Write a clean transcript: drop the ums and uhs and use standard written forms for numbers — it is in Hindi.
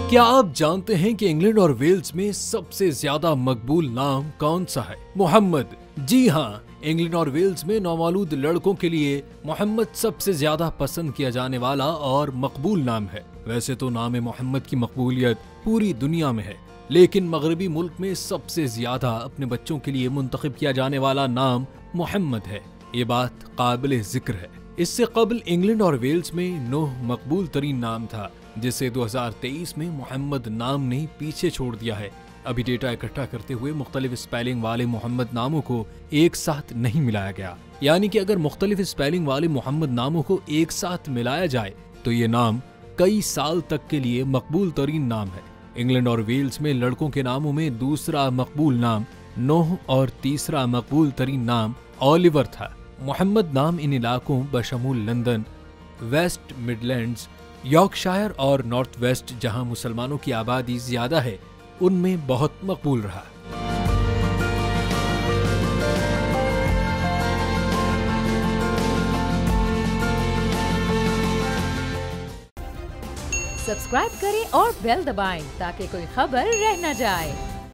क्या आप जानते हैं कि इंग्लैंड और वेल्स में सबसे ज्यादा मकबूल नाम कौन सा है? मोहम्मद। जी हाँ, इंग्लैंड और वेल्स में नौमौलूद लड़कों के लिए मोहम्मद सबसे ज्यादा पसंद किया जाने वाला और मकबूल नाम है। वैसे तो नाम मोहम्मद की मकबूलियत पूरी दुनिया में है, लेकिन मगरबी मुल्क में सबसे ज्यादा अपने बच्चों के लिए मुंतखब किया जाने वाला नाम मोहम्मद है। ये बात काबिल जिक्र है। इससे कबल इंग्लैंड और वेल्स में नूह मकबूल तरीन नाम था, जिसे 2023 में मोहम्मद नाम ने पीछे छोड़ दिया है। अभी डेटा इकट्ठा करते हुए मुख्तलिफ स्पेलिंग वाले मोहम्मद नामों को एक साथ नहीं मिलाया गया, यानी कि अगर मुख्तलिफ स्पेलिंग वाले मोहम्मद नामों को एक साथ मिलाया जाए तो ये नाम कई साल तक के लिए मकबूल तरीन नाम है। इंग्लैंड और वेल्स में लड़कों के नामों में दूसरा मकबूल नाम नूह और तीसरा मकबूल तरीन नाम ओलिवर था। मोहम्मद नाम इन इलाकों बशमूल लंदन, वेस्ट मिडलैंड्स, यॉर्कशायर और नॉर्थ वेस्ट, जहां मुसलमानों की आबादी ज्यादा है, उनमें बहुत मकबूल रहा। सब्सक्राइब करें और बेल दबाएं ताकि कोई खबर रह न जाए।